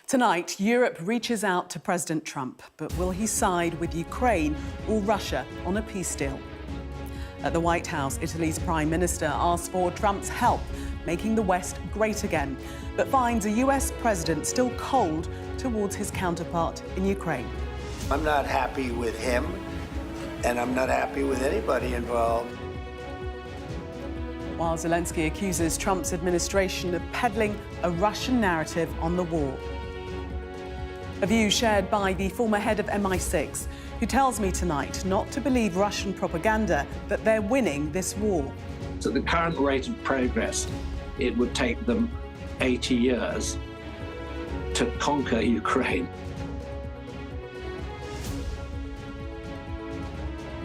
Tonight, Europe reaches out to President Trump, but will he side with Ukraine or Russia on a peace deal? At the White House, Italy's Prime Minister asks for Trump's help, making the West great again, but finds a US president still cold towards his counterpart in Ukraine. I'm not happy with him, and I'm not happy with anybody involved. While Zelensky accuses Trump's administration of peddling a Russian narrative on the war. A view shared by the former head of MI6, who tells me tonight not to believe Russian propaganda that they're winning this war. So the current rate of progress, it would take them 80 years to conquer Ukraine.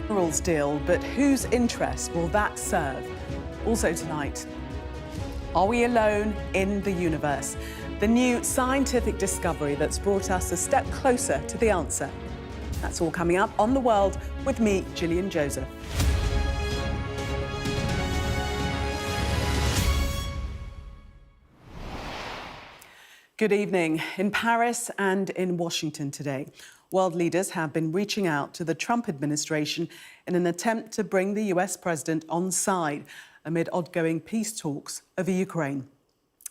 Minerals deal, but whose interest will that serve? Also tonight, are we alone in the universe? The new scientific discovery that's brought us a step closer to the answer. That's all coming up on The World with me, Gillian Joseph. Good evening. In Paris and in Washington today, world leaders have been reaching out to the Trump administration in an attempt to bring the US president on side amid ongoing peace talks over Ukraine.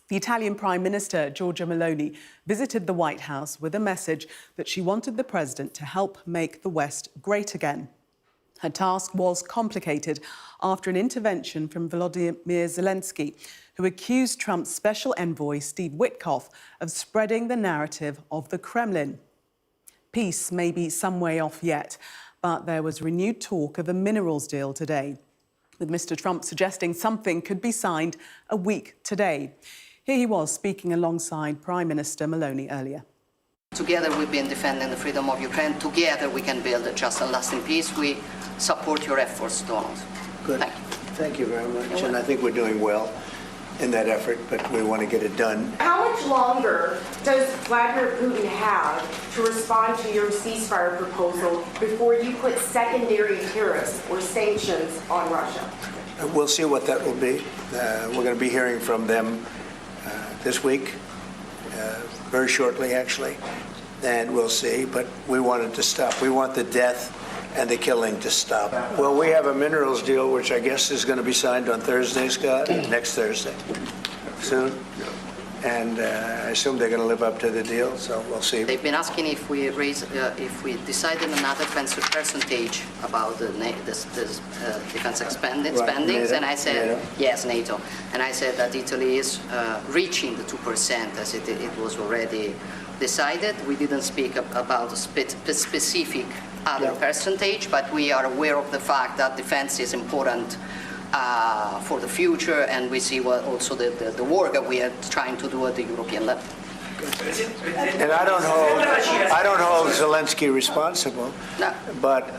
The Italian Prime Minister, Giorgia Meloni, visited the White House with a message that she wanted the president to help make the West great again. Her task was complicated after an intervention from Volodymyr Zelensky, who accused Trump's special envoy, Steve Witkoff, of spreading the narrative of the Kremlin. Peace may be some way off yet, but there was renewed talk of a minerals deal today, with Mr. Trump suggesting something could be signed a week today. Here he was speaking alongside Prime Minister Meloni earlier. Together we've been defending the freedom of Ukraine. Together we can build a just and lasting peace. We support your efforts, Donald. Good. Thank you. Thank you very much. And I think we're doing well in that effort, but we want to get it done. How much longer does Vladimir Putin have to respond to your ceasefire proposal before you put secondary tariffs or sanctions on Russia? We'll see what that will be. We're going to be hearing from them this week, very shortly actually, and we'll see. But we want it to stop. We want the death and the killing to stop. Well, we have a minerals deal, which I guess is going to be signed on Thursday, Scott, next Thursday, soon. And I assume they're going to live up to the deal, so we'll see. They've been asking if we decided another percentage about the defense spendings, NATO, and I said NATO. yes, NATO, and I said that Italy is reaching the 2% as it was already decided. We didn't speak about a specific other percentage, but we are aware of the fact that defense is important for the future, and we see what also the work that we are trying to do at the European level. And I don't hold Zelensky responsible, No. but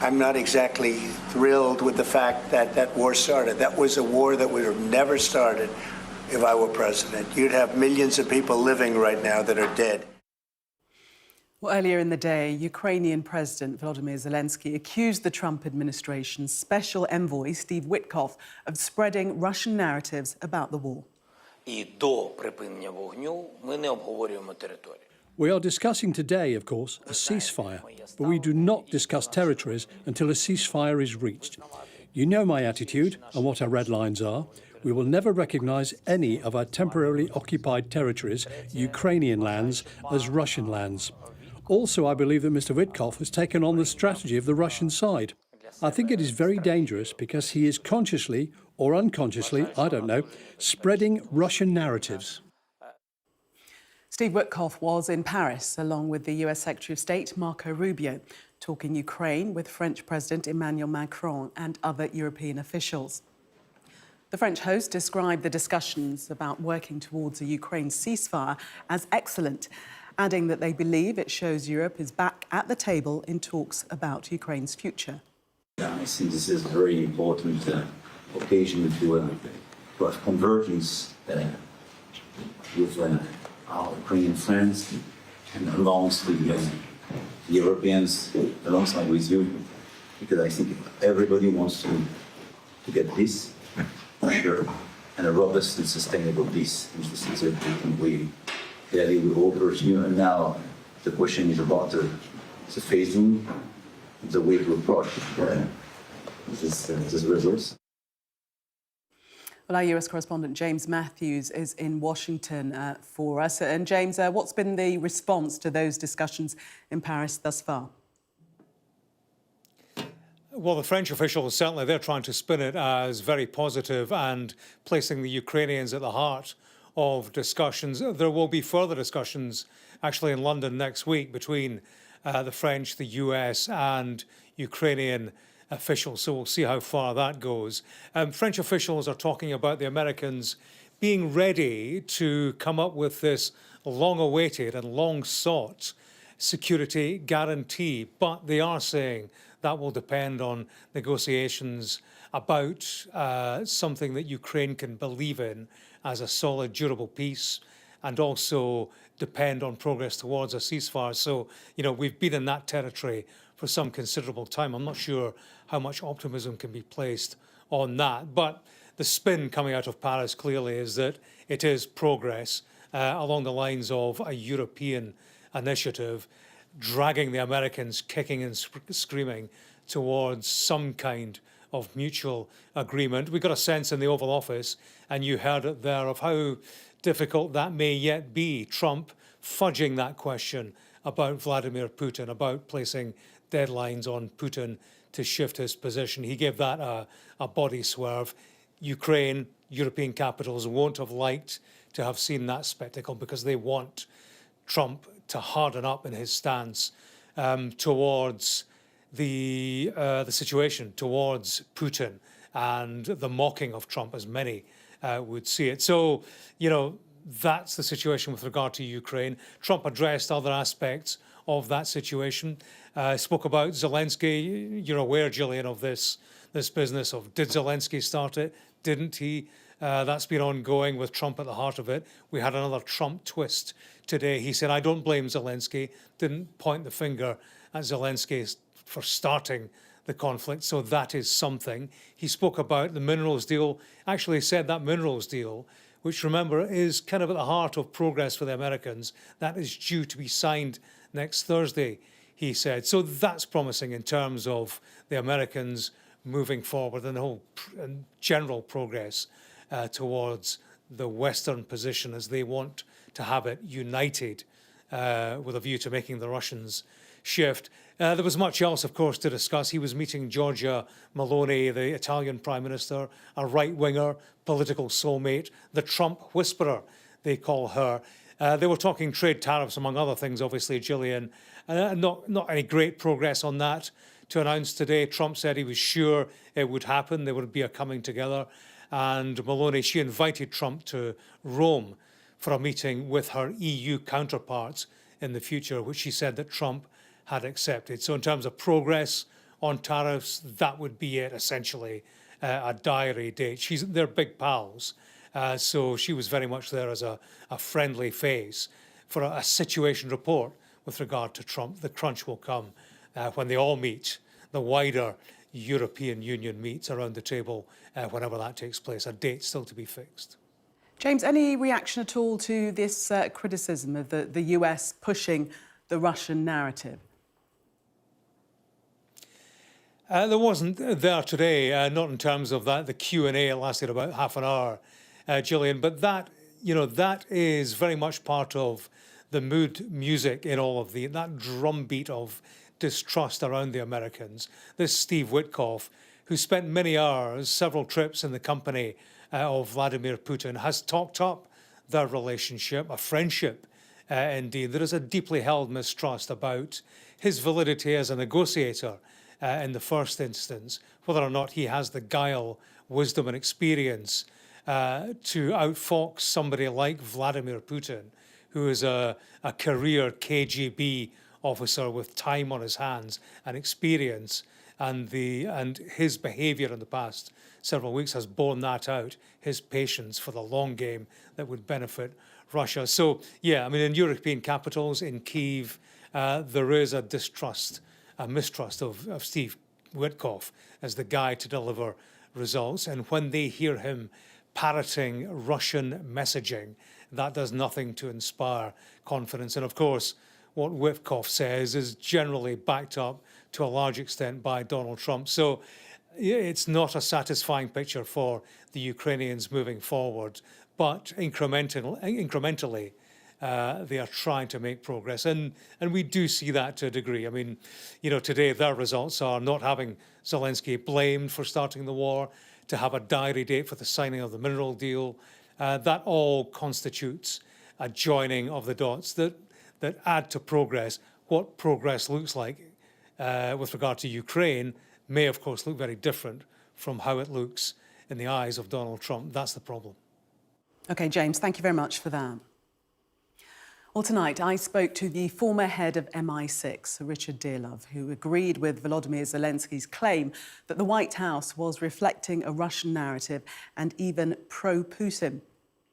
I'm not exactly thrilled with the fact that that war started. That was a war that would have never started if I were president. You'd have millions of people living right now that are dead. Well, earlier in the day, Ukrainian President Volodymyr Zelensky accused the Trump administration's special envoy, Steve Witkoff, of spreading Russian narratives about the war. We are discussing today, of course, a ceasefire, but we do not discuss territories until a ceasefire is reached. You know my attitude and what our red lines are. We will never recognise any of our temporarily occupied territories, Ukrainian lands, as Russian lands. Also, I believe that Mr. Witkoff has taken on the strategy of the Russian side. I think it is very dangerous because he is consciously or unconsciously, I don't know, spreading Russian narratives. Steve Witkoff was in Paris along with the US Secretary of State Marco Rubio, talking Ukraine with French President Emmanuel Macron and other European officials. The French host described the discussions about working towards a Ukraine ceasefire as excellent, adding that they believe it shows Europe is back at the table in talks about Ukraine's future. I think this is a very important occasion to have convergence with our Ukrainian friends and alongside the Europeans, alongside with you, because I think everybody wants to get peace, for sure, and a robust and sustainable peace. And this is a we clearly we all urge you. And now the question is about the phasing, the way to approach this resource. Well, our US correspondent James Matthews is in Washington for us. And James, what's been the response to those discussions in Paris thus far? Well, the French officials, certainly they're trying to spin it as very positive and placing the Ukrainians at the heart of discussions. There will be further discussions actually in London next week between the French, the US and Ukrainian officials. So we'll see how far that goes. French officials are talking about the Americans being ready to come up with this long-awaited and long-sought security guarantee, but they are saying that will depend on negotiations about something that Ukraine can believe in as a solid, durable peace, and also depend on progress towards a ceasefire. So, we've been in that territory for some considerable time. I'm not sure how much optimism can be placed on that. But the spin coming out of Paris clearly is that it is progress along the lines of a European initiative, dragging the Americans kicking and screaming towards some kind of mutual agreement. We got a sense in the Oval Office, and you heard it there, of how difficult that may yet be. Trump fudging that question about Vladimir Putin, about placing deadlines on Putin to shift his position. He gave that a body swerve. Ukraine, European capitals won't have liked to have seen that spectacle because they want Trump to harden up in his stance towards the situation, towards Putin and the mocking of Trump, as many would see it. So, that's the situation with regard to Ukraine. Trump addressed other aspects of that situation, spoke about Zelensky. You're aware, Gillian, of this business of did Zelensky start it, didn't he? That's been ongoing with Trump at the heart of it. We had another Trump twist today. He said, I don't blame Zelensky, didn't point the finger at Zelensky for starting the conflict. So that is something. He spoke about the minerals deal, actually said that minerals deal, which, remember, is kind of at the heart of progress for the Americans, that is due to be signed next Thursday, he said. So that's promising in terms of the Americans moving forward and the whole general progress towards the Western position as they want to have it united with a view to making the Russians shift. There was much else, of course, to discuss. He was meeting Giorgia Meloni, the Italian Prime Minister, a right-winger, political soulmate, the Trump whisperer, they call her. They were talking trade tariffs, among other things, obviously, Gillian. Not any great progress on that to announce today. Trump said he was sure it would happen. There would be a coming together. And Meloni, she invited Trump to Rome for a meeting with her EU counterparts in the future, which she said that Trump had accepted. So in terms of progress on tariffs, that would be it, essentially, a diary date. They're big pals. So she was very much there as a friendly face for a situation report with regard to Trump. The crunch will come when they all meet, the wider European Union meets around the table, whenever that takes place. A date still to be fixed. James, any reaction at all to this criticism of the US pushing the Russian narrative? There wasn't there today, not in terms of that. The Q&A, it lasted about half an hour, Gillian, but that is very much part of the mood music in all of that drumbeat of distrust around the Americans. This Steve Witkoff, who spent many hours, several trips in the company of Vladimir Putin, has talked up their relationship, a friendship indeed. There is a deeply held mistrust about his validity as a negotiator in the first instance, whether or not he has the guile, wisdom and experience to outfox somebody like Vladimir Putin, who is a career KGB officer with time on his hands and experience, and his behaviour in the past several weeks has borne that out, his patience for the long game that would benefit Russia. So, yeah, I mean, in European capitals, in Kyiv, there is a mistrust of Steve Witkoff as the guy to deliver results. And when they hear him parroting Russian messaging, that does nothing to inspire confidence. And of course, what Witkoff says is generally backed up to a large extent by Donald Trump. So it's not a satisfying picture for the Ukrainians moving forward, but incrementally, they are trying to make progress. And we do see that to a degree. I mean, today their results are not having Zelensky blamed for starting the war, to have a diary date for the signing of the mineral deal. That all constitutes a joining of the dots that add to progress. What progress looks like with regard to Ukraine may, of course, look very different from how it looks in the eyes of Donald Trump. That's the problem. OK, James, thank you very much for that. Well, tonight I spoke to the former head of MI6, Richard Dearlove, who agreed with Volodymyr Zelensky's claim that the White House was reflecting a Russian narrative and even pro-Putin.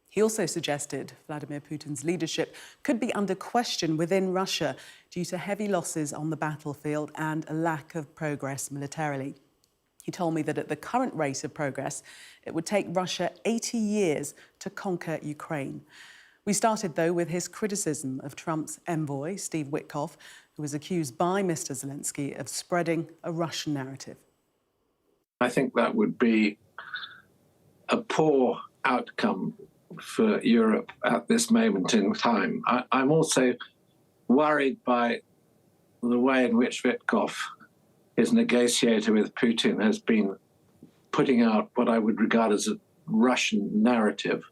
He also suggested Vladimir Putin's leadership could be under question within Russia due to heavy losses on the battlefield and a lack of progress militarily. He told me that at the current rate of progress, it would take Russia 80 years to conquer Ukraine. We started, though, with his criticism of Trump's envoy, Steve Witkoff, who was accused by Mr. Zelensky of spreading a Russian narrative. I think that would be a poor outcome for Europe at this moment in time. I'm also worried by the way in which Witkoff, his negotiator with Putin, has been putting out what I would regard as a Russian narrative.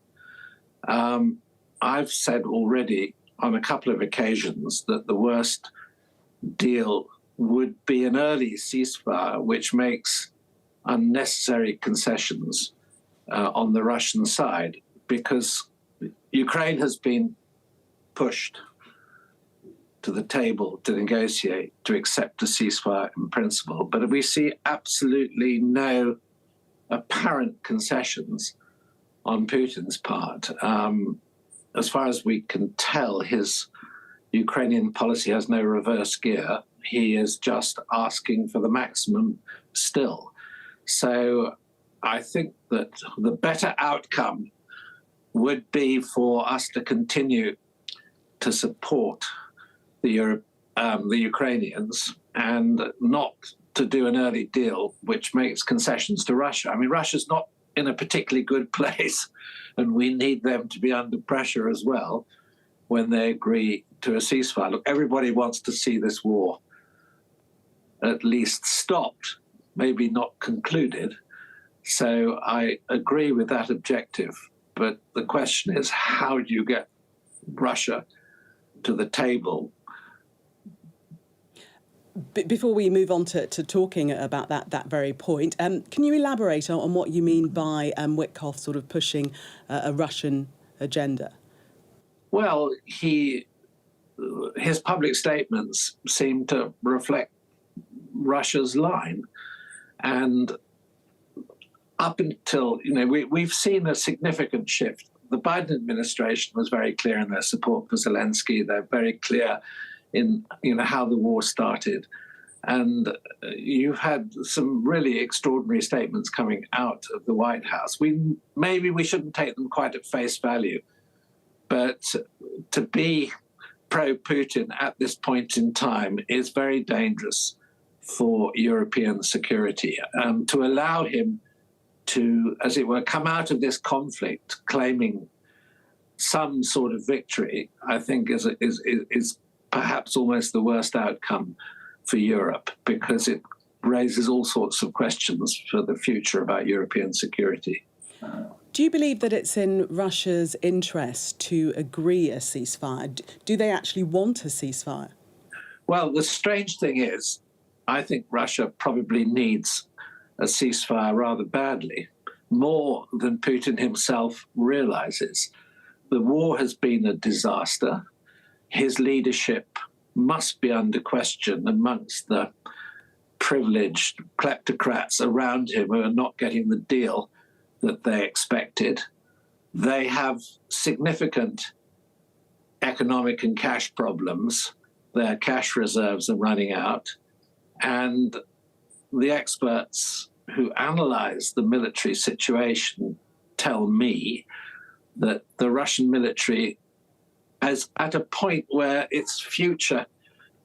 I've said already on a couple of occasions that the worst deal would be an early ceasefire, which makes unnecessary concessions on the Russian side, because Ukraine has been pushed to the table to negotiate, to accept a ceasefire in principle. But we see absolutely no apparent concessions on Putin's part. As far as we can tell, his Ukrainian policy has no reverse gear. He is just asking for the maximum still. So I think that the better outcome would be for us to continue to support the Ukrainians and not to do an early deal which makes concessions to Russia. I mean, Russia's not in a particularly good place, and we need them to be under pressure as well when they agree to a ceasefire. Look, everybody wants to see this war at least stopped, maybe not concluded. So I agree with that objective. But the question is, how do you get Russia to the table? Before we move on to talking about that very point, can you elaborate on what you mean by Witkoff sort of pushing a Russian agenda? Well, his public statements seem to reflect Russia's line. And up until, we've seen a significant shift. The Biden administration was very clear in their support for Zelensky. They're very clear in how the war started. And you've had some really extraordinary statements coming out of the White House. Maybe we shouldn't take them quite at face value, but to be pro-Putin at this point in time is very dangerous for European security. To allow him to, as it were, come out of this conflict claiming some sort of victory, I think is perhaps almost the worst outcome for Europe, because it raises all sorts of questions for the future about European security. Do you believe that it's in Russia's interest to agree a ceasefire? Do they actually want a ceasefire? Well, the strange thing is, I think Russia probably needs a ceasefire rather badly, more than Putin himself realizes. The war has been a disaster. His leadership must be under question amongst the privileged kleptocrats around him who are not getting the deal that they expected. They have significant economic and cash problems. Their cash reserves are running out. And the experts who analyze the military situation tell me that the Russian military is at a point where its future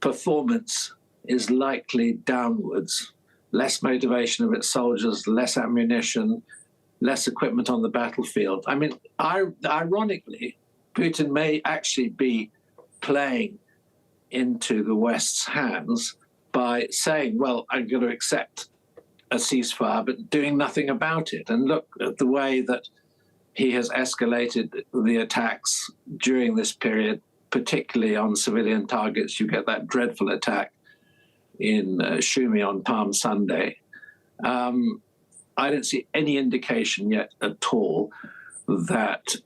performance is likely downwards. Less motivation of its soldiers, less ammunition, less equipment on the battlefield. I mean, ironically, Putin may actually be playing into the West's hands by saying, well, I'm going to accept a ceasefire, but doing nothing about it. And look at the way that he has escalated the attacks during this period, particularly on civilian targets. You get that dreadful attack in Shumi on Palm Sunday. I don't see any indication yet at all that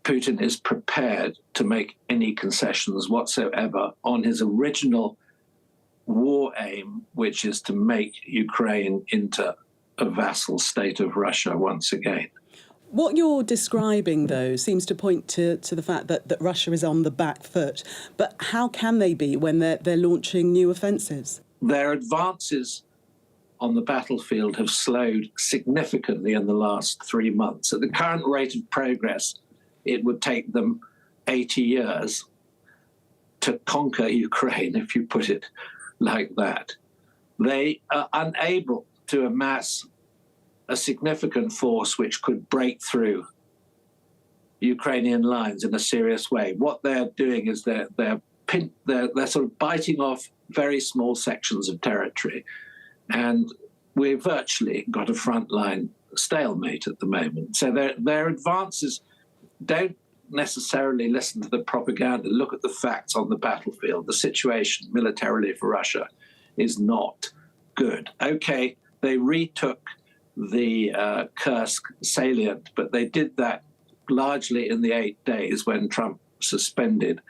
Putin is prepared to make any concessions whatsoever on his original war aim, which is to make Ukraine into a vassal state of Russia once again. What you're describing, though, seems to point to the fact that Russia is on the back foot. But how can they be when they're launching new offensives? Their advances on the battlefield have slowed significantly in the last 3 months. At the current rate of progress, it would take them 80 years to conquer Ukraine, if you put it like that. They are unable to amass a significant force which could break through Ukrainian lines in a serious way. What they're doing is they're sort of biting off very small sections of territory. And we've virtually got a frontline stalemate at the moment. So their advances don't necessarily listen to the propaganda, look at the facts on the battlefield. The situation militarily for Russia is not good. Okay, they retook the Kursk salient, but they did that largely in the 8 days when Trump suspended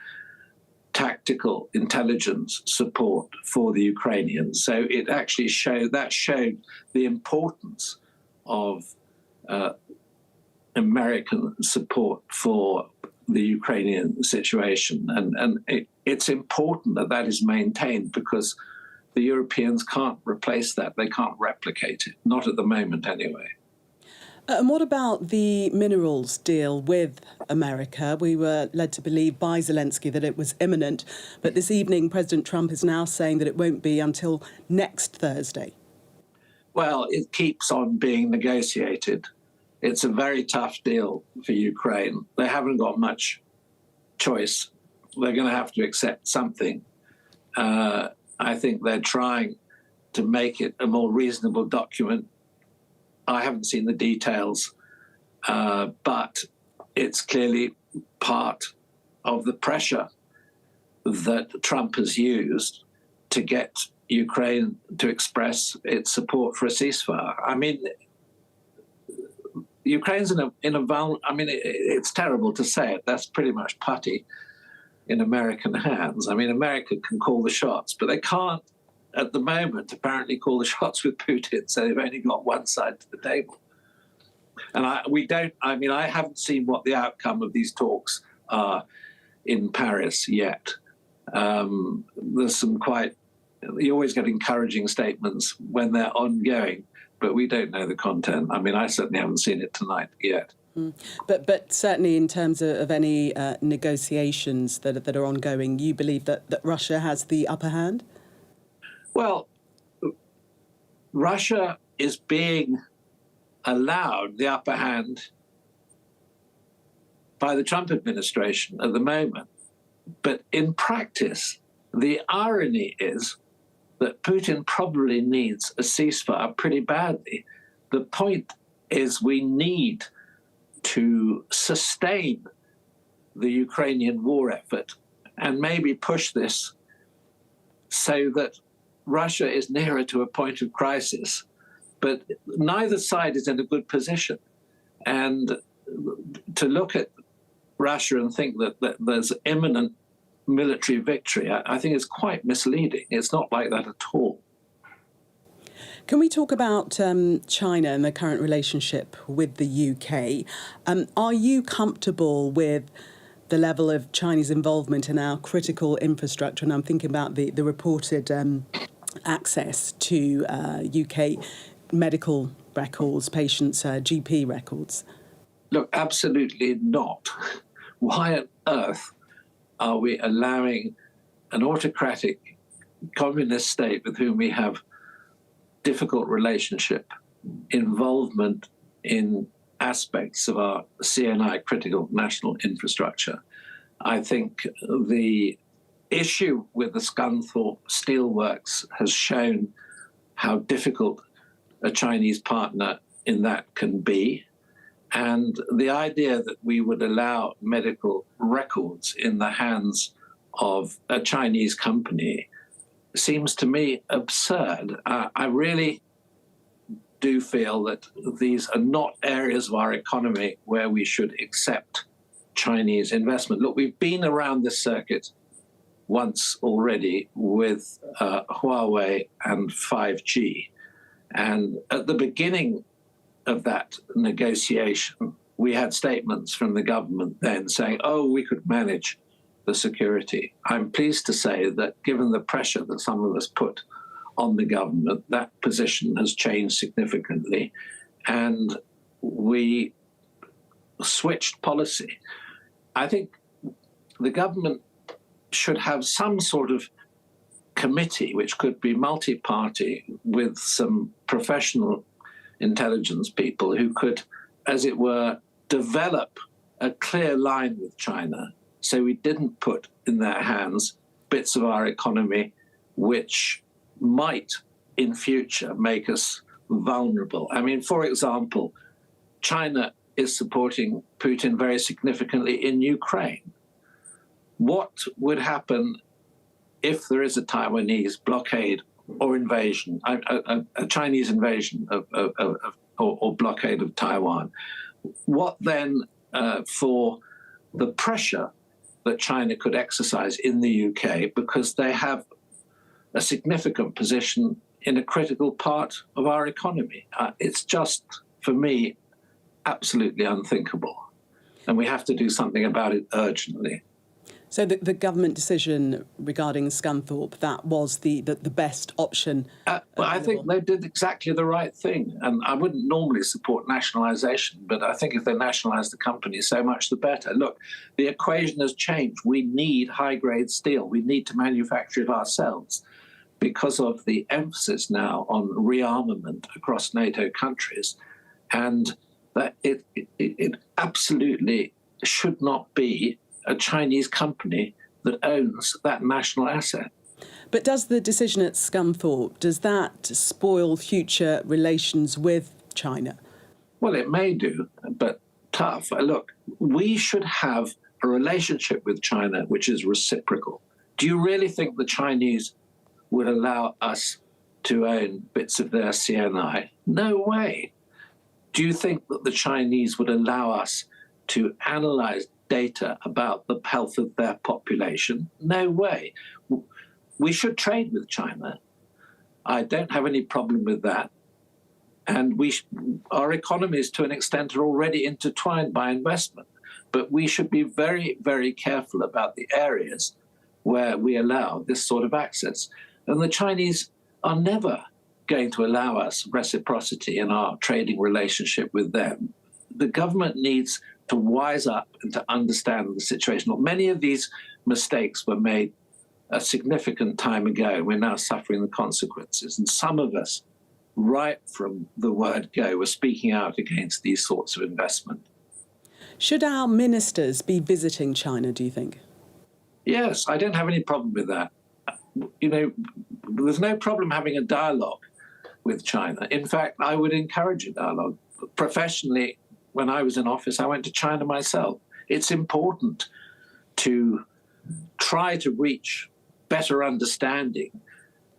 tactical intelligence support for the Ukrainians. So it actually showed the importance of American support for the Ukrainian situation. And it's important that that is maintained because the Europeans can't replace that. They can't replicate it, not at the moment anyway. And what about the minerals deal with America? We were led to believe by Zelensky that it was imminent, but this evening President Trump is now saying that it won't be until next Thursday. Well, it keeps on being negotiated. It's a very tough deal for Ukraine. They haven't got much choice. They're going to have to accept something. I think they're trying to make it a more reasonable document. I haven't seen the details, but it's clearly part of the pressure that Trump has used to get Ukraine to express its support for a ceasefire. I mean, Ukraine's it's terrible to say it. That's pretty much putty in American hands. I mean, America can call the shots, but they can't, at the moment, apparently call the shots with Putin, so they've only got one side to the table. And I haven't seen what the outcome of these talks are in Paris yet. There's you always get encouraging statements when they're ongoing, but we don't know the content. I mean, I certainly haven't seen it tonight yet. But certainly in terms of any negotiations that are ongoing, you believe that Russia has the upper hand? Well, Russia is being allowed the upper hand by the Trump administration at the moment. But in practice, the irony is that Putin probably needs a ceasefire pretty badly. The point is we need to sustain the Ukrainian war effort and maybe push this so that Russia is nearer to a point of crisis. But neither side is in a good position. And to look at Russia and think that there's imminent military victory, I think is quite misleading. It's not like that at all. Can we talk about China and the current relationship with the UK? Are you comfortable with the level of Chinese involvement in our critical infrastructure? And I'm thinking about the reported access to UK medical records, patients' GP records. Look, absolutely not. Why on earth are we allowing an autocratic communist state with whom we have difficult relationship, involvement in aspects of our CNI, critical national infrastructure? I think the issue with the Scunthorpe Steelworks has shown how difficult a Chinese partner in that can be. And the idea that we would allow medical records in the hands of a Chinese company seems to me absurd. I really do feel that these are not areas of our economy where we should accept Chinese investment. Look, we've been around this circuit once already with Huawei and 5G. And at the beginning of that negotiation, we had statements from the government then saying, oh, we could manage the security. I'm pleased to say that given the pressure that some of us put on the government, that position has changed significantly. And we switched policy. I think the government should have some sort of committee, which could be multi-party, with some professional intelligence people who could, as it were, develop a clear line with China so we didn't put in their hands bits of our economy which might in future make us vulnerable. I mean, for example, China is supporting Putin very significantly in Ukraine. What would happen if there is a Taiwanese blockade or invasion, a Chinese invasion or blockade of Taiwan? What then for the pressure that China could exercise in the UK, because they have a significant position in a critical part of our economy? It's just, for me, absolutely unthinkable. And we have to do something about it urgently. So the government decision regarding Scunthorpe, that was the best option? I think they did exactly the right thing. And I wouldn't normally support nationalisation, but I think if they nationalise the company, so much the better. Look, the equation has changed. We need high-grade steel. We need to manufacture it ourselves because of the emphasis now on rearmament across NATO countries. And that it absolutely should not be a Chinese company that owns that national asset. But does the decision at Scunthorpe, does that spoil future relations with China? Well, it may do, but tough. Look, we should have a relationship with China which is reciprocal. Do you really think the Chinese would allow us to own bits of their CNI? No way. Do you think that the Chinese would allow us to analyze data about the health of their population? No way. We should trade with China. I don't have any problem with that. And our economies, to an extent, are already intertwined by investment. But we should be very, very careful about the areas where we allow this sort of access. And the Chinese are never going to allow us reciprocity in our trading relationship with them. The government needs to wise up and to understand the situation. Many of these mistakes were made a significant time ago. We're now suffering the consequences. And some of us, right from the word go, were speaking out against these sorts of investment. Should our ministers be visiting China, do you think? Yes, I don't have any problem with that. You know, there's no problem having a dialogue with China. In fact, I would encourage a dialogue. Professionally, when I was in office, I went to China myself. It's important to try to reach better understanding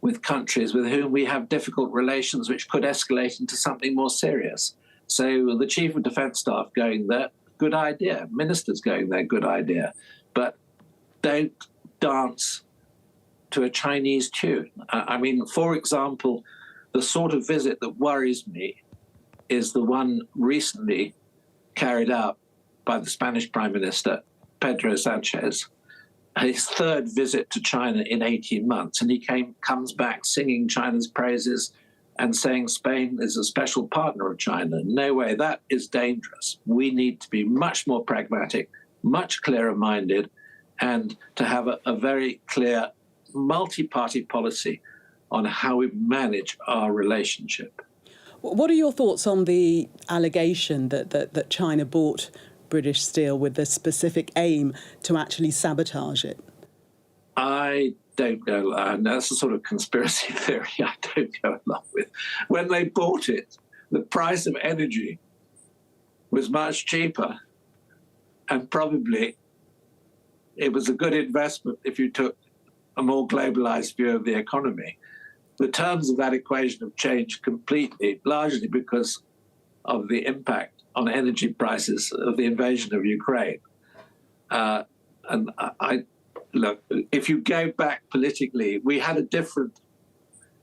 with countries with whom we have difficult relations, which could escalate into something more serious. So the Chief of Defence Staff going there, good idea. Ministers going there, good idea. But don't dance to a Chinese tune. I mean, for example, the sort of visit that worries me is the one recently carried out by the Spanish Prime Minister, Pedro Sanchez, his third visit to China in 18 months. And he comes back singing China's praises and saying Spain is a special partner of China. No way, that is dangerous. We need to be much more pragmatic, much clearer-minded, and to have a very clear multi-party policy on how we manage our relationship. What are your thoughts on the allegation that China bought British steel with the specific aim to actually sabotage it? I don't go, and that's a sort of conspiracy theory I don't go along with. When they bought it, the price of energy was much cheaper, and probably it was a good investment if you took a more globalized view of the economy. The terms of that equation have changed completely, largely because of the impact on energy prices of the invasion of Ukraine. And I look, if you go back politically, we had a different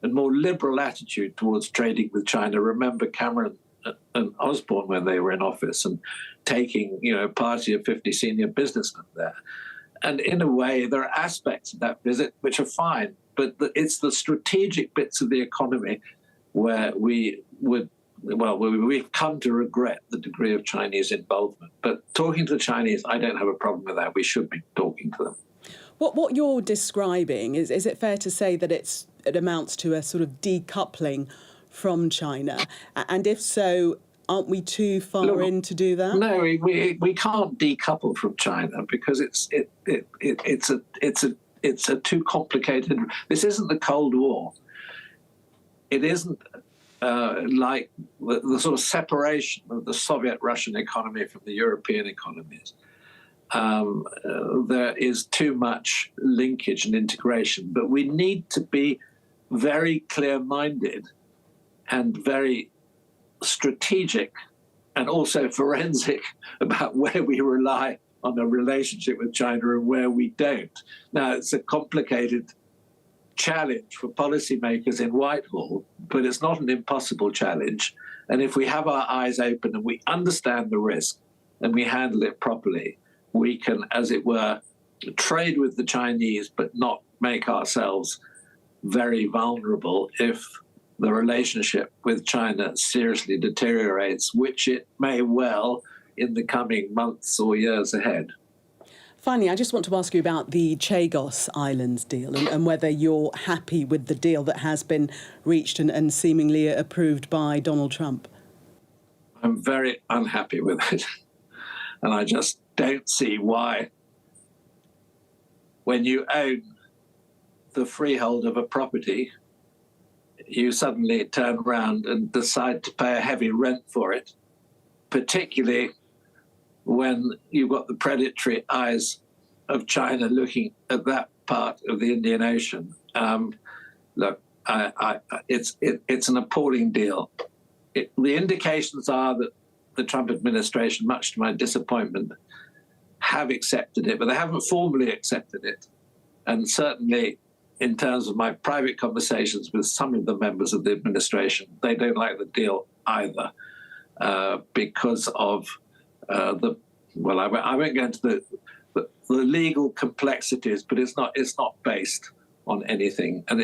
and more liberal attitude towards trading with China. Remember Cameron and Osborne when they were in office and taking, a party of 50 senior businessmen there. And in a way, there are aspects of that visit which are fine, but it's the strategic bits of the economy where we've come to regret the degree of Chinese involvement. But talking to the Chinese, I don't have a problem with that. We should be talking to them. What you're describing, is it fair to say that it amounts to a sort of decoupling from China? And if so, aren't we too far in to do that? No, we can't decouple from China because it's a too complicated. This isn't the Cold War. It isn't like the sort of separation of the Soviet-Russian economy from the European economies. There is too much linkage and integration, but we need to be very clear-minded and very strategic and also forensic about where we rely on a relationship with China and where we don't. Now, it's a complicated challenge for policymakers in Whitehall, but it's not an impossible challenge. And if we have our eyes open and we understand the risk and we handle it properly, we can, as it were, trade with the Chinese but not make ourselves very vulnerable if the relationship with China seriously deteriorates, which it may well in the coming months or years ahead. Finally, I just want to ask you about the Chagos Islands deal and whether you're happy with the deal that has been reached and seemingly approved by Donald Trump. I'm very unhappy with it. And I just don't see why, when you own the freehold of a property, you suddenly turn around and decide to pay a heavy rent for it, particularly when you've got the predatory eyes of China looking at that part of the Indian Ocean. Look, it's an appalling deal. The indications are that the Trump administration, much to my disappointment, have accepted it, but they haven't formally accepted it. And certainly, in terms of my private conversations with some of the members of the administration, they don't like the deal either because of I won't go into the legal complexities, but it's not based on anything, and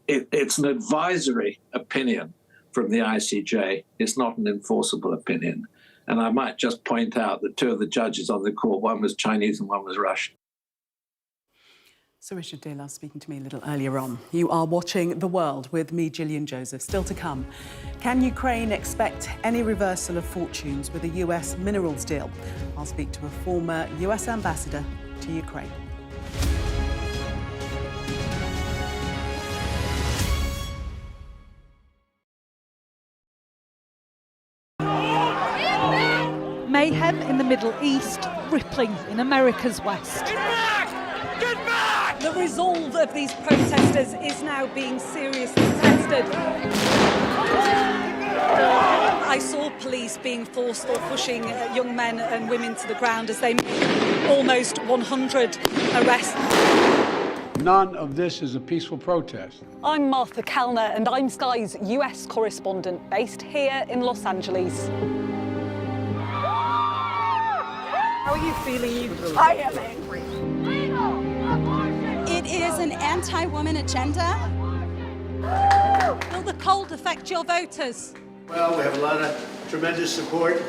it's an advisory opinion from the ICJ. It's not an enforceable opinion. And I might just point out that two of the judges on the court, one was Chinese and one was Russian. So Richard Dearlove speaking to me a little earlier on. You are watching The World with me, Gillian Joseph. Still to come. Can Ukraine expect any reversal of fortunes with a US minerals deal? I'll speak to a former US ambassador to Ukraine. Mayhem in the Middle East, rippling in America's West. Get back! Get back! The resolve of these protesters is now being seriously tested. I saw police being forceful, pushing young men and women to the ground as they made almost 100 arrests. None of this is a peaceful protest. I'm Martha Kellner and I'm Sky's US correspondent based here in Los Angeles. How are you feeling? I am angry. It is an anti-woman agenda. Will the cold affect your voters? Well, we have a lot of tremendous support,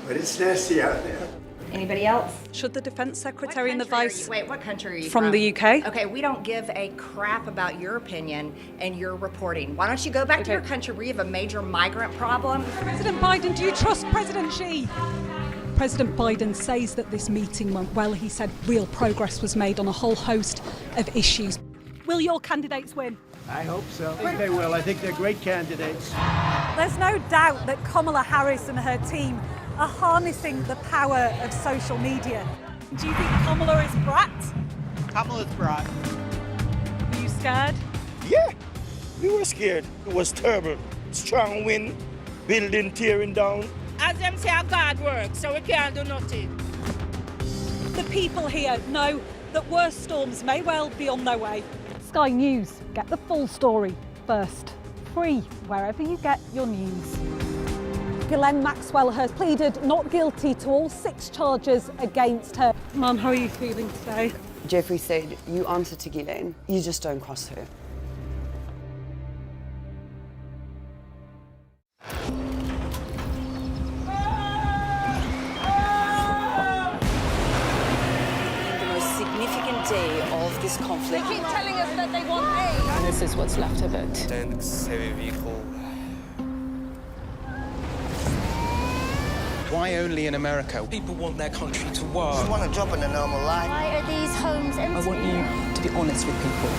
but it's nasty out there. Anybody else? Should the Defence Secretary and the Vice... Wait, what country are you from? The UK. Okay, we don't give a crap about your opinion and your reporting. Why don't you go back to your country where you have a major migrant problem? President Biden, do you trust President Xi? President Biden says that this meeting went well. He said real progress was made on a whole host of issues. Will your candidates win? I hope so. I think they will. I think they're great candidates. There's no doubt that Kamala Harris and her team are harnessing the power of social media. Do you think Kamala is brat? Kamala's brat. Are you scared? Yeah, we were scared. It was terrible. Strong wind, building tearing down. As them say, God works, so we can't do nothing. The people here know that worse storms may well be on their way. Sky News, get the full story first. Free wherever you get your news. Ghislaine Maxwell has pleaded not guilty to all 6 charges against her. Mum, how are you feeling today? Jeffrey said, you answer to Ghislaine, you just don't cross her. The most significant day of this conflict. They keep telling us that they want aid. And this is what's left of it. Heavy vehicle. Why only in America? People want their country to work. They want a job in a normal life. Why are these homes empty? I want you to be honest with people.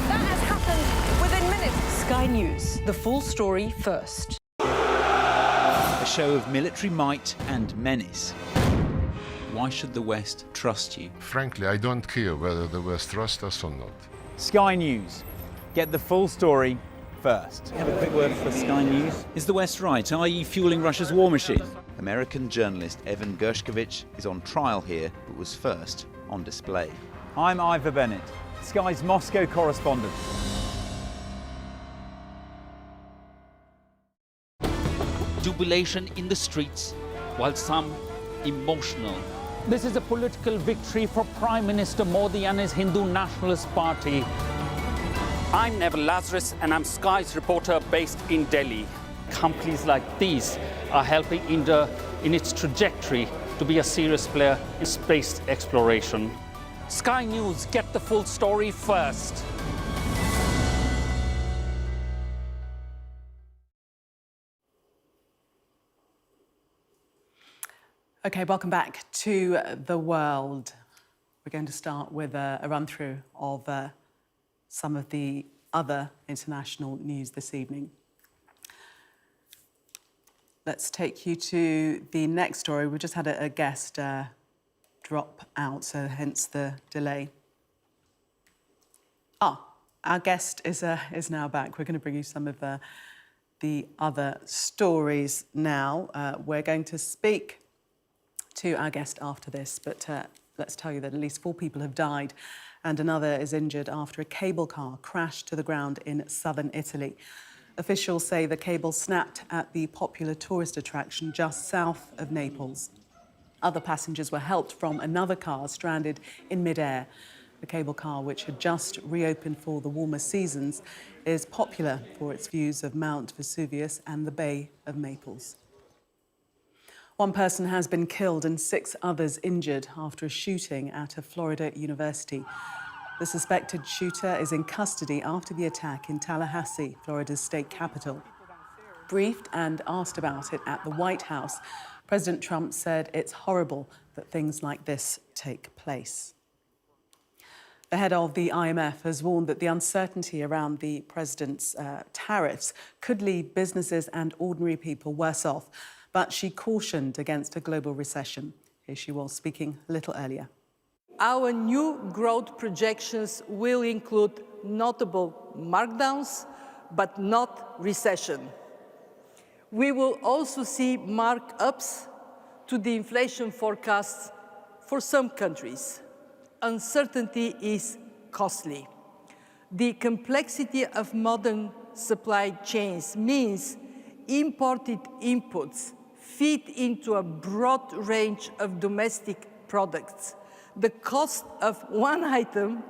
That has happened within minutes. Sky News, the full story first. A show of military might and menace. Why should the West trust you? Frankly, I don't care whether the West trusts us or not. Sky News. Get the full story first. Have a quick word for Sky News. Is the West right? Are you fueling Russia's war machine? American journalist Evan Gershkovich is on trial here, but was first on display. I'm Ivor Bennett, Sky's Moscow correspondent. Jubilation in the streets, while some emotional. This is a political victory for Prime Minister Modi and his Hindu Nationalist Party. I'm Neville Lazarus, and I'm Sky's reporter based in Delhi. Companies like these are helping India in its trajectory to be a serious player in space exploration. Sky News, get the full story first. Okay, welcome back to The World. We're going to start with a run-through of some of the other international news this evening. Let's take you to the next story. We just had a guest drop out, so hence the delay. Our guest is now back. We're going to bring you some of the other stories now. We're going to speak to our guest after this, but let's tell you that at least 4 people have died and another is injured after a cable car crashed to the ground in southern Italy. Officials say the cable snapped at the popular tourist attraction just south of Naples. Other passengers were helped from another car stranded in midair. The cable car, which had just reopened for the warmer seasons, is popular for its views of Mount Vesuvius and the Bay of Naples. 1 person has been killed and 6 others injured after a shooting at a Florida university. The suspected shooter is in custody after the attack in Tallahassee, Florida's state capital. Briefed and asked about it at the White House, President Trump said it's horrible that things like this take place. The head of the IMF has warned that the uncertainty around the president's tariffs could leave businesses and ordinary people worse off, but she cautioned against a global recession. Here she was speaking a little earlier. Our new growth projections will include notable markdowns, but not recession. We will also see markups to the inflation forecasts for some countries. Uncertainty is costly. The complexity of modern supply chains means imported inputs feed into a broad range of domestic products. The cost of one item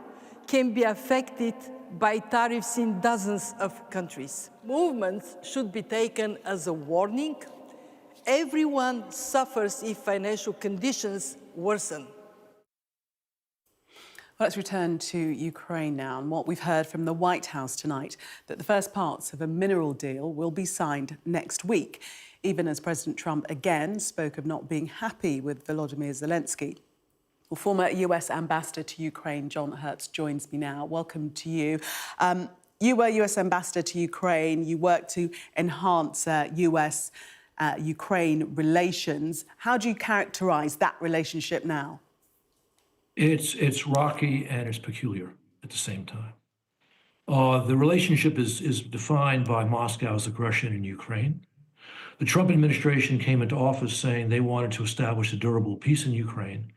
can be affected by tariffs in dozens of countries. Movements should be taken as a warning. Everyone suffers if financial conditions worsen. Let's return to Ukraine now, and what we've heard from the White House tonight, that the first parts of a mineral deal will be signed next week, even as President Trump again spoke of not being happy with Volodymyr Zelensky. Well, former US Ambassador to Ukraine, John Hertz, joins me now. Welcome to you. You were US Ambassador to Ukraine. You worked to enhance US-Ukraine relations. How do you characterise that relationship now? It's rocky and it's peculiar at the same time. The relationship is defined by Moscow's aggression in Ukraine. The Trump administration came into office saying they wanted to establish a durable peace in Ukraine.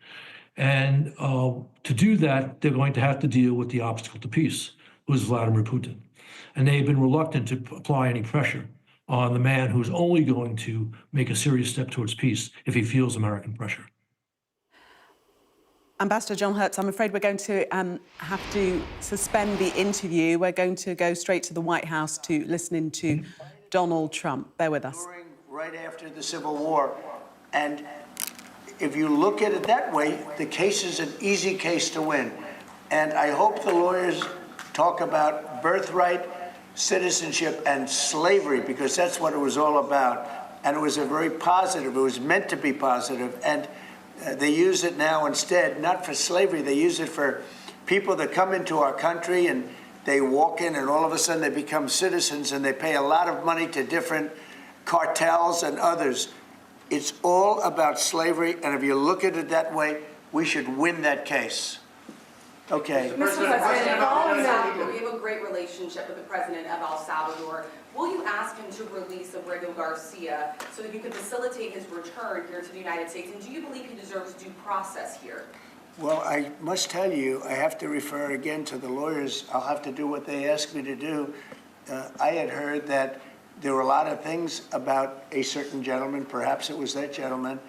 And to do that, they're going to have to deal with the obstacle to peace, who is Vladimir Putin. And they've been reluctant to apply any pressure on the man who's only going to make a serious step towards peace if he feels American pressure. Ambassador John Hertz, I'm afraid we're going to have to suspend the interview. We're going to go straight to the White House to listen in to Donald Trump. Bear with us. Right after the Civil War. And if you look at it that way, the case is an easy case to win. And I hope the lawyers talk about birthright, citizenship, and slavery, because that's what it was all about. And it was a very positive, it was meant to be positive. And they use it now instead, not for slavery, they use it for people that come into our country and they walk in and all of a sudden they become citizens and they pay a lot of money to different cartels and others. It's all about slavery, and if you look at it that way, we should win that case. Okay. Mr. President, following that, we have a great relationship with the president of El Salvador. Will you ask him to release Abrego Garcia so that you can facilitate his return here to the United States? And do you believe he deserves due process here? Well, I must tell you, I have to refer again to the lawyers. I'll have to do what they asked me to do. I had heard that there were a lot of things about a certain gentleman, perhaps it was that gentleman,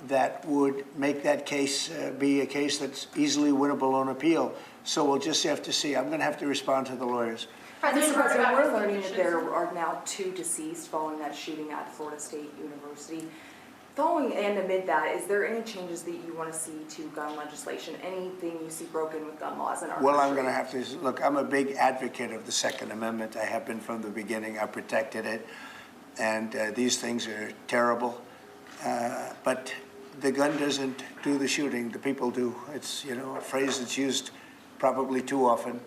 that would make that case be a case that's easily winnable on appeal. So we'll just have to see. I'm going to have to respond to the lawyers. Mr. President, we're learning that there are now 2 deceased following that shooting at Florida State University. Following and amid that, is there any changes that you want to see to gun legislation? Anything you see broken with gun laws in our country? I'm going to have to look. I'm a big advocate of the Second Amendment. I have been from the beginning. I protected it, and these things are terrible. But the gun doesn't do the shooting. The people do. It's a phrase that's used probably too often.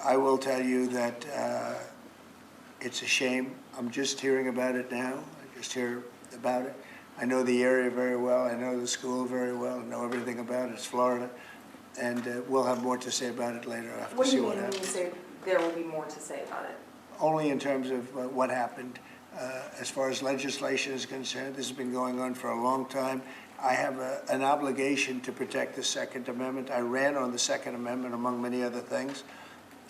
I will tell you that it's a shame. I'm just hearing about it now. I just hear about it. I know the area very well. I know the school very well. I know everything about it. It's Florida. And we'll have more to say about it later. I have to see what happens. What do you mean when you say there will be more to say about it? Only in terms of what happened. As far as legislation is concerned, this has been going on for a long time. I have an obligation to protect the Second Amendment. I ran on the Second Amendment, among many other things,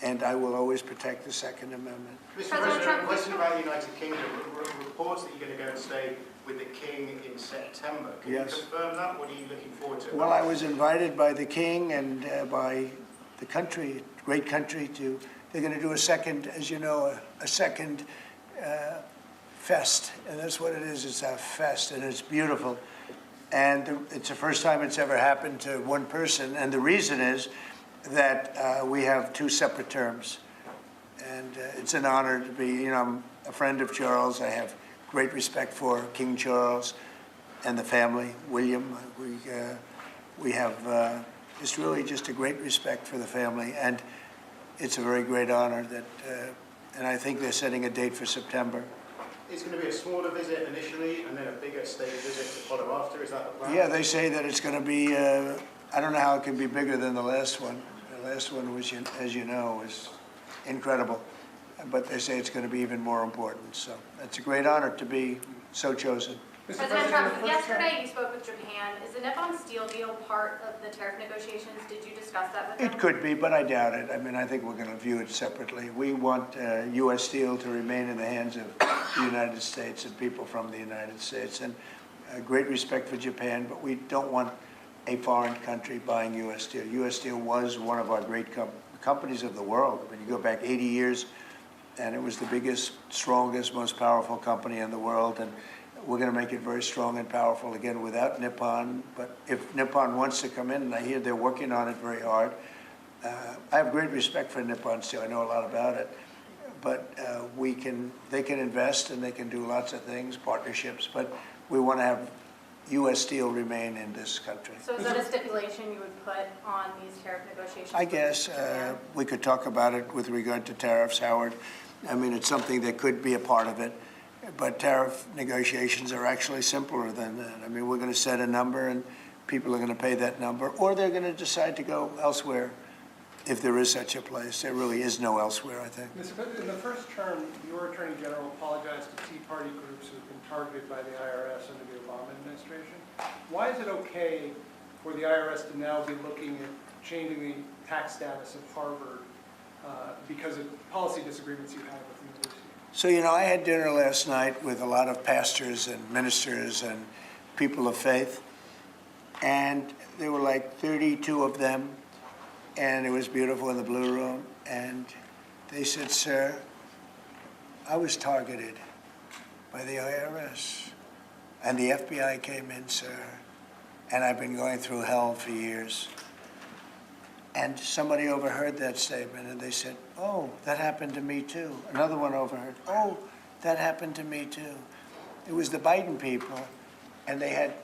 and I will always protect the Second Amendment. Mr. President, a question about the United Kingdom. Reports that you're going to go and stay with the King in September. Can you confirm that? What are you looking forward to? Well, I was invited by the King and by the country, great country, they're going to do a second, as you know, a second fest. And that's what it is. It's a fest, and it's beautiful. And it's the first time it's ever happened to one person. And the reason is that we have 2 separate terms. And it's an honor to be, I'm a friend of Charles. I have great respect for King Charles and the family, William. We have just a great respect for the family. And it's a very great honor that, and I think they're setting a date for September. It's going to be a smaller visit initially and then a bigger state visit to follow after. Is that the plan? Yeah, they say that it's going to be, I don't know how it can be bigger than the last one. The last one, which, as you know, was incredible. But they say it's going to be even more important. So it's a great honor to be so chosen. President Trump, yesterday you spoke with Japan. Is the Nippon steel deal part of the tariff negotiations? Did you discuss that with them? It could be, but I doubt it. I mean, I think we're going to view it separately. We want U.S. steel to remain in the hands of the United States and people from the United States. And great respect for Japan, but we don't want a foreign country buying U.S. steel. U.S. Steel was one of our great companies of the world. When you go back 80 years, and it was the biggest, strongest, most powerful company in the world, and we're going to make it very strong and powerful again without Nippon. But if Nippon wants to come in, and I hear they're working on it very hard, I have great respect for Nippon Steel. I know a lot about it. But they can invest and they can do lots of things, partnerships, but we want to have U.S. Steel remain in this country. So is that a stipulation you would put on these tariff negotiations? I guess we could talk about it with regard to tariffs, Howard. I mean, it's something that could be a part of it, but tariff negotiations are actually simpler than that. I mean, we're going to set a number and people are going to pay that number, or they're going to decide to go elsewhere. If there is such a place, there really is no elsewhere, I think. Mr. President, in the first term, your Attorney General apologized to Tea Party groups who have been targeted by the IRS under the Obama administration. Why is it okay for the IRS to now be looking at changing the tax status of Harvard because of policy disagreements you have with the university? So, you know, I had dinner last night with a lot of pastors and ministers and people of faith, and there were like 32 of them. And it was beautiful in the Blue Room. And they said, sir, I was targeted by the IRS. And the FBI came in, sir. And I've been going through hell for years. And somebody overheard that statement and they said, oh, that happened to me too. Another one overheard, oh, that happened to me too. It was the Biden people. And they had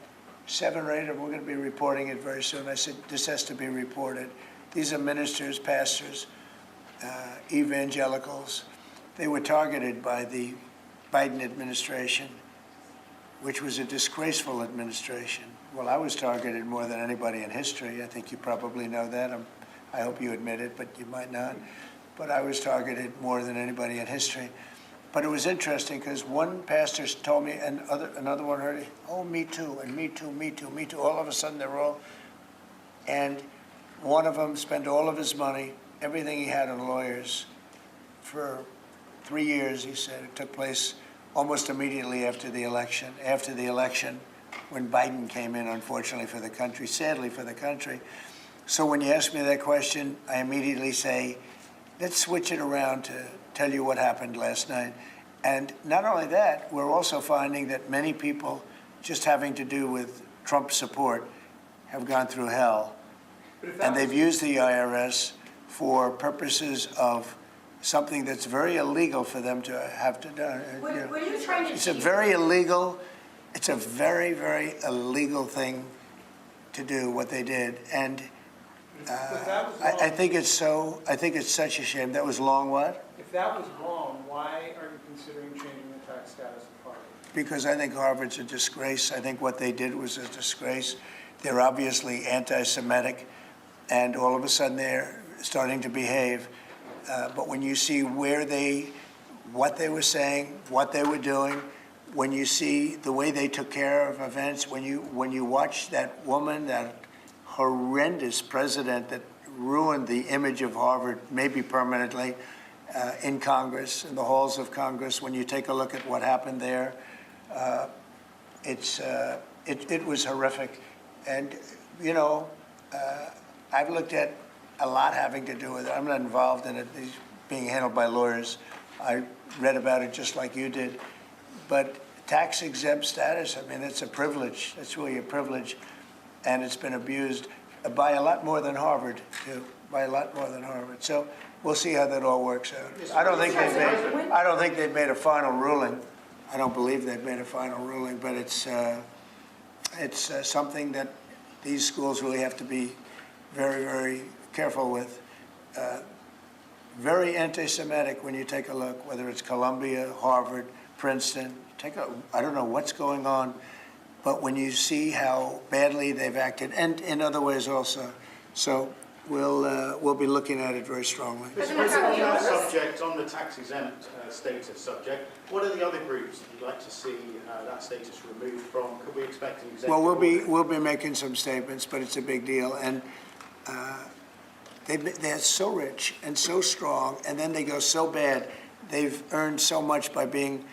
7 or 8 of them. We're going to be reporting it very soon. I said, this has to be reported. These are ministers, pastors, evangelicals. They were targeted by the Biden administration, which was a disgraceful administration. Well, I was targeted more than anybody in history. I think you probably know that. I hope you admit it, but you might not. But I was targeted more than anybody in history. But it was interesting because one pastor told me, and another one heard it, oh, me too, and me too, me too, me too. All of a sudden, they're all, and one of them spent all of his money, everything he had on lawyers, for 3 years, he said. It took place almost immediately after the election. After the election, when Biden came in, unfortunately for the country, sadly for the country. So when you ask me that question, I immediately say, let's switch it around to tell you what happened last night. And not only that, we're also finding that many people just having to do with Trump support have gone through hell. And they've used the IRS for purposes of something that's very illegal for them to have to do. What are you trying to It's a very illegal, it's a very, very illegal thing to do, what they did. And I think it's such a shame. That was long what? If that was wrong, why are you considering changing the tax status of Harvard? Because I think Harvard's a disgrace. I think what they did was a disgrace. They're obviously anti-Semitic. And all of a sudden they're starting to behave. But when you see what they were saying, what they were doing, when you see the way they took care of events, when you watch that woman, that horrendous president that ruined the image of Harvard, maybe permanently, in Congress, in the halls of Congress, when you take a look at what happened there, it was horrific. And, you know, I've looked at a lot having to do with it. I'm not involved in it. It's being handled by lawyers. I read about it just like you did. But tax-exempt status, I mean, it's a privilege. It's really a privilege. And it's been abused by a lot more than Harvard, too, by a lot more than Harvard. So we'll see how that all works out. I don't think they've made a final ruling. I don't believe they've made a final ruling, but it's something that these schools really have to be very, very careful with. Very anti-Semitic when you take a look, whether it's Columbia, Harvard, Princeton. I don't know what's going on, but when you see how badly they've acted, and in other ways also. So we'll be looking at it very strongly. Mr. President, on that subject, on the tax-exempt status subject, what are the other groups that you'd like to see that status removed from? Could we expect an executive order? Well, we'll be making some statements, but it's a big deal. And they're so rich and so strong, and then they go so bad. They've earned so much by being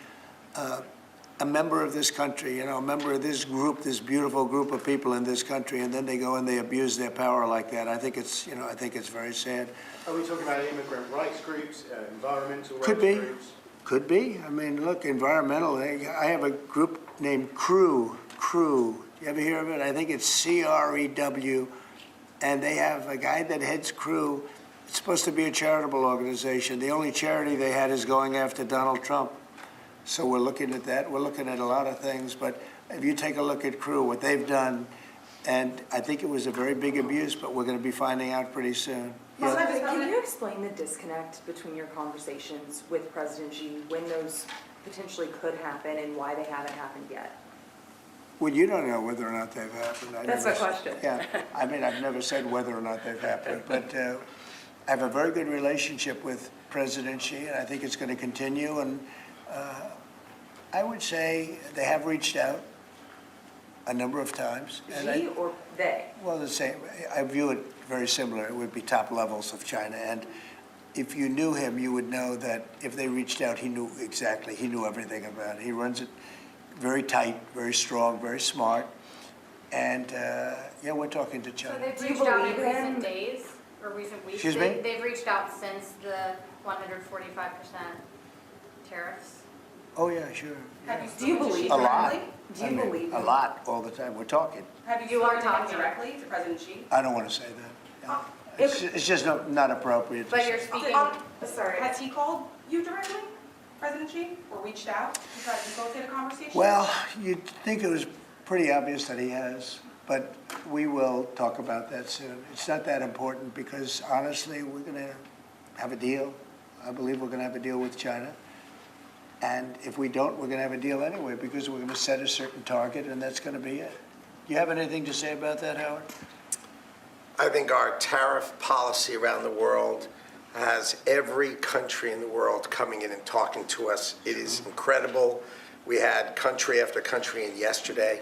a member of this country, a member of this group, this beautiful group of people in this country, and then they go and they abuse their power like that. I think it's, I think it's very sad. Are we talking about immigrant rights groups, environmental Could rights be. groups? Could be. I mean, look, environmental. I have a group named CREW. CREW. You ever hear of it? I think it's CREW. And they have a guy that heads CREW. It's supposed to be a charitable organization. The only charity they had is going after Donald Trump. So we're looking at that. We're looking at a lot of things. But if you take a look at CREW, what they've done, and I think it was a very big abuse, but we're going to be finding out pretty soon. Can you explain the disconnect between your conversations with President Xi, when those potentially could happen, and why they haven't happened yet? Well, you don't know whether or not they've happened. That's my question. Yeah, I mean, I've never said whether or not they've happened, but I have a very good relationship with President Xi, and I think it's going to continue. And I would say they have reached out a number of times. Xi or they? Well, the same. I view it very similar. It would be top levels of China. And if you knew him, you would know that if they reached out, he knew exactly. He knew everything about it. He runs it very tight, very strong, very smart. And, yeah, we're talking to China. So they've reached out in recent days or recent weeks? Excuse me? They've reached out since the 145% tariffs? Oh, yeah, sure. Yeah. Do you believe a lot? Do you believe a lot all the time? We're talking. Have you spoken to him directly to President Xi? I don't want to say that. No. It's just not appropriate. To But say. you're speaking. Sorry. Has he called you directly, President Xi, or reached out to try to facilitate a conversation? Well, you'd think it was pretty obvious that he has, but we will talk about that soon. It's not that important because, honestly, we're going to have a deal. I believe we're going to have a deal with China. And if we don't, we're going to have a deal anyway because we're going to set a certain target, and that's going to be it. You have anything to say about that, Howard? I think our tariff policy around the world has every country in the world coming in and talking to us. It is incredible. We had country after country in yesterday.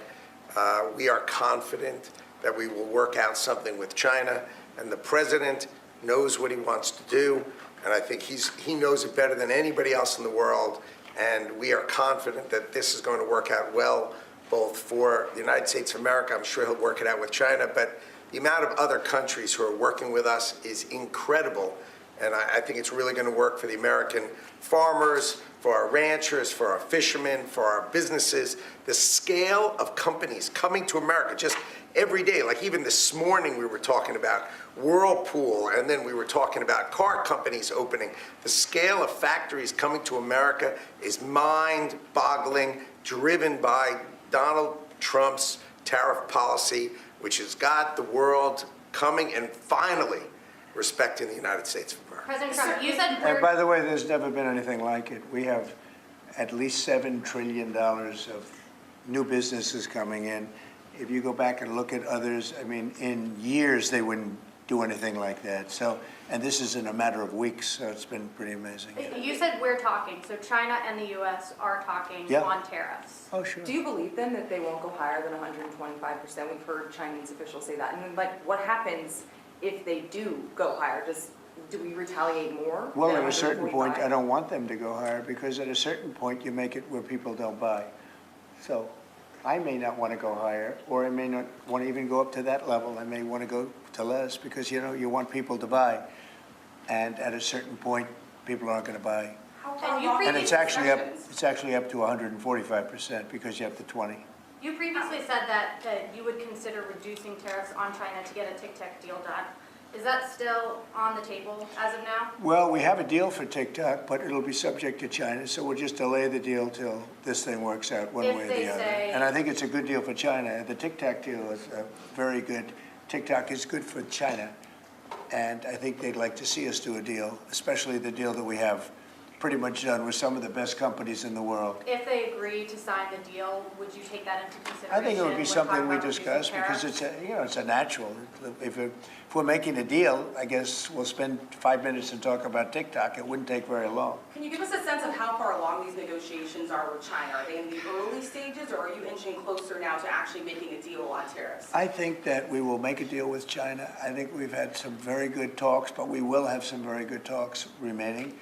We are confident that we will work out something with China, and the president knows what he wants to do, and I think he knows it better than anybody else in the world, and we are confident that this is going to work out well, both for the United States of America. I'm sure he'll work it out with China, but the amount of other countries who are working with us is incredible, and I think it's really going to work for the American farmers, for our ranchers, for our fishermen, for our businesses. The scale of companies coming to America just every day, like even this morning we were talking about Whirlpool, and then we were talking about car companies opening. The scale of factories coming to America is mind-boggling, driven by Donald Trump's tariff policy, which has got the world coming and finally respecting the United States of America. President Trump, you said And by the way, there's never been anything like it. We have at least $7 trillion of new businesses coming in. If you go back and look at others, I mean, in years they wouldn't do anything like that. So, and this is in a matter of weeks, so it's been pretty amazing. You said we're talking, so China and the U.S. are talking on tariffs. Oh, sure. Do you believe then that they won't go higher than 125%? We've heard Chinese officials say that. And then, like, what happens if they do go higher? Do we retaliate more? Well, than at a certain point, 125? I don't want them to go higher because at a certain point you make it where people don't buy. So I may not want to go higher, or I may not want to even go up to that level. I may want to go to less because, you know, you want people to buy. And at a certain point, people aren't going to buy. And it's actually up to 145% because you have the 20. You previously said that you would consider reducing tariffs on China to get a tic-tac deal done. Is that still on the table as of now? Well, we have a deal for TikTok, but it'll be subject to China, so we'll just delay the deal till this thing works out one way or the other. And I think it's a good deal for China. The TikTok deal is very good. TikTok is good for China, and I think they'd like to see us do a deal, especially the deal that we have pretty much done with some of the best companies in the world. If they agree to sign the deal, would you take that into consideration? I think it would be when something talking we about discuss reducing because tariffs? it's a natural. If we're making a deal, I guess we'll spend 5 minutes and talk about TikTok. It wouldn't take very long. Can you give us a sense of how far along these negotiations are with China? Are they in the early stages, or are you inching closer now to actually making a deal on tariffs? I think that we will make a deal with China. I think we've had some very good talks, but we will have some very good talks remaining.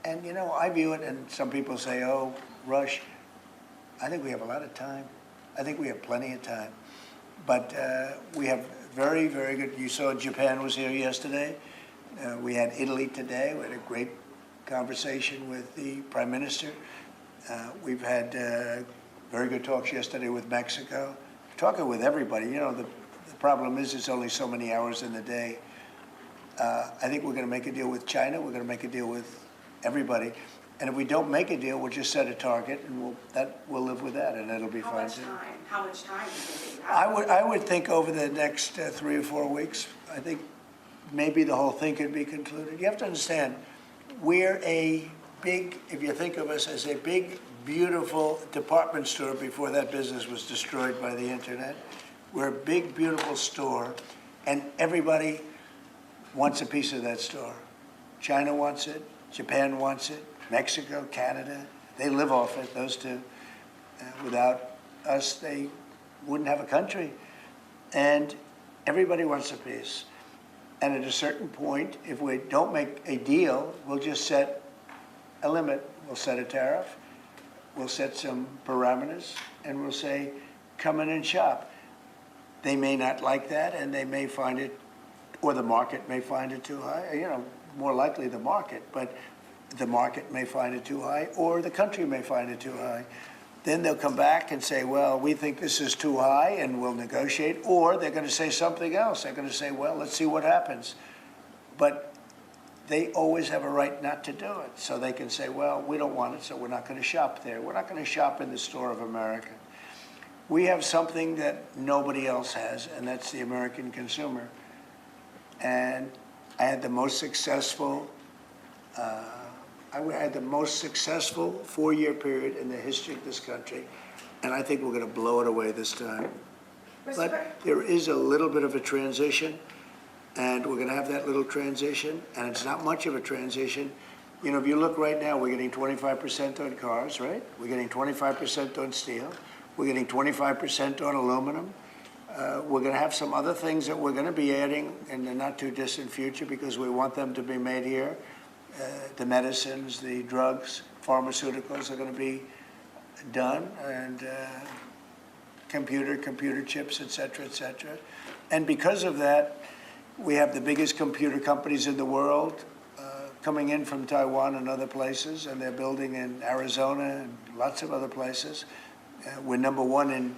And, you know, I view it, and some people say, oh, rush. I think we have a lot of time. I think we have plenty of time. But we have very, very good, you saw Japan was here yesterday. We had Italy today. We had a great conversation with the Prime Minister. We've had very good talks yesterday with Mexico. Talking with everybody. You know, the problem is it's only so many hours in the day. I think we're going to make a deal with China. We're going to make a deal with everybody. And if we don't make a deal, we'll just set a target, and we'll live with that, and it'll be fine too. How much time do you think you have? I would think over the next 3 or 4 weeks, I think maybe the whole thing could be concluded. You have to understand, we're a big, if you think of us as a big, beautiful department store before that business was destroyed by the internet. We're a big, beautiful store, and everybody wants a piece of that store. China wants it, Japan wants it, Mexico, Canada, they live off it, those two. Without us, they wouldn't have a country. And everybody wants a piece. And at a certain point, if we don't make a deal, we'll just set a limit. We'll set a tariff, we'll set some parameters, and we'll say, come in and shop. They may not like that, and they may find it, or the market may find it too high. You know, more likely the market, but the market may find it too high, or the country may find it too high. Then they'll come back and say, well, we think this is too high, and we'll negotiate, or they're going to say something else. They're going to say, well, let's see what happens. But they always have a right not to do it. So they can say, well, we don't want it, so we're not going to shop there. We're not going to shop in the store of America. We have something that nobody else has, and that's the American consumer. And I had the most successful 4-year period in the history of this country, and I think we're going to blow it away this time. But there is a little bit of a transition, and we're going to have that little transition, and it's not much of a transition. You know, if you look right now, we're getting 25% on cars, right? We're getting 25% on steel. We're getting 25% on aluminum. We're going to have some other things that we're going to be adding in the not too distant future because we want them to be made here. The medicines, the drugs, pharmaceuticals are going to be done, and computer chips, et cetera, et cetera. And because of that, we have the biggest computer companies in the world coming in from Taiwan and other places, and they're building in Arizona and lots of other places. We're number one in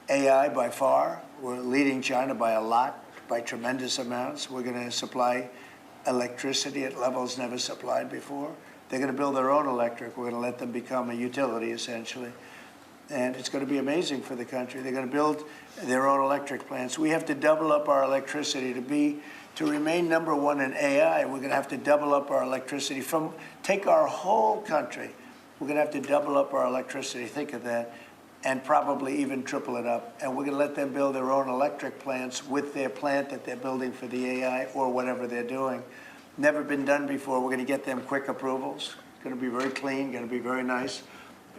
AI by far. We're leading China by a lot, by tremendous amounts. We're going to supply electricity at levels never supplied before. They're going to build their own electric. We're going to let them become a utility, essentially. And it's going to be amazing for the country. They're going to build their own electric plants. We have to double up our electricity to remain number one in AI. We're going to have to double up our electricity take our whole country. We're going to have to double up our electricity. Think of that. And probably even triple it up. And we're going to let them build their own electric plants with their plant that they're building for the AI or whatever they're doing. Never been done before. We're going to get them quick approvals. It's going to be very clean, going to be very nice.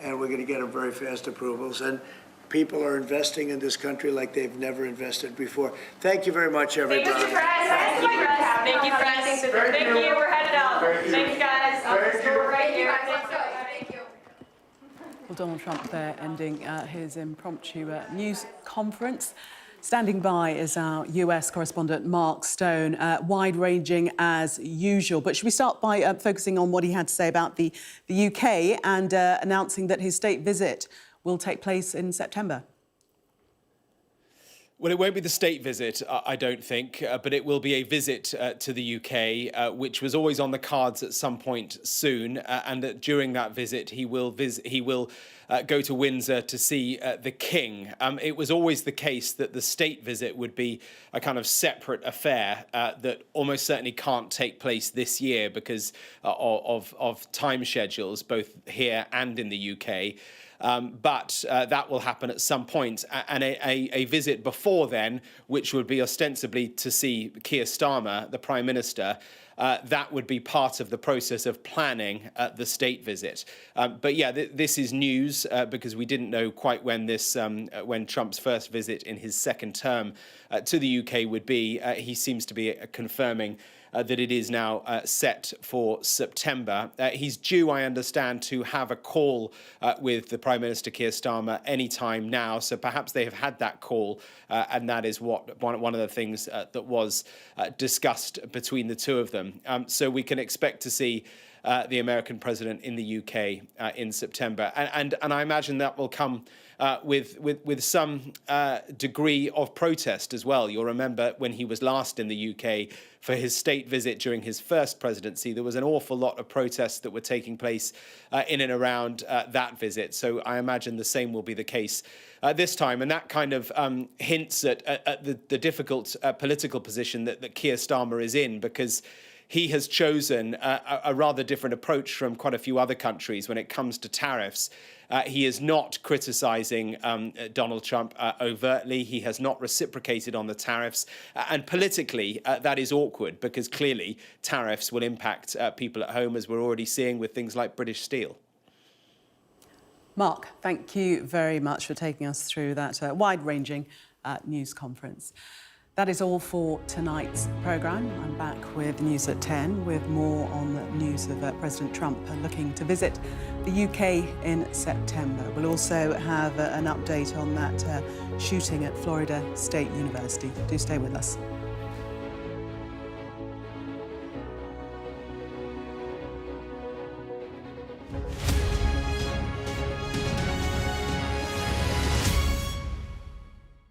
And we're going to get them very fast approvals. And people are investing in this country like they've never invested before. Thank you very much, everybody. Thank you, Fred. Thank you, Fred. Thank you, Fred. Thank you. We're headed out. Thank you, guys. We're right here. Let's go. Thank you. Well, Donald Trump there ending his impromptu news conference. Standing by is our US correspondent Mark Stone, wide-ranging as usual. But should we start by focusing on what he had to say about the UK and announcing that his state visit will take place in September? Well, it won't be the state visit, I don't think, but it will be a visit to the UK, which was always on the cards at some point soon. And during that visit, he will go to Windsor to see the King. It was always the case that the state visit would be a kind of separate affair that almost certainly can't take place this year because of time schedules, both here and in the UK. But that will happen at some point. And a visit before then, which would be ostensibly to see Keir Starmer, the Prime Minister, that would be part of the process of planning the state visit. But yeah, this is news because we didn't know quite when when Trump's first visit in his second term to the UK would be. He seems to be confirming that it is now set for September. He's due, I understand, to have a call with the Prime Minister Keir Starmer any time now. So perhaps they have had that call, and that is what one of the things that was discussed between the two of them. So we can expect to see the American president in the UK in September, and I imagine that will come with some degree of protest as well. You'll remember when he was last in the UK for his state visit during his first presidency, there was an awful lot of protests that were taking place in and around that visit. So I imagine the same will be the case this time. And that kind of hints at the difficult political position that Keir Starmer is in, because he has chosen a rather different approach from quite a few other countries when it comes to tariffs. He is not criticising Donald Trump overtly. He has not reciprocated on the tariffs. And politically, that is awkward because clearly tariffs will impact people at home, as we're already seeing with things like British Steel. Mark, thank you very much for taking us through that wide-ranging news conference. That is all for tonight's programme. I'm back with news at 10 with more on the news of President Trump looking to visit the UK in September. We'll also have an update on that shooting at Florida State University. Do stay with us.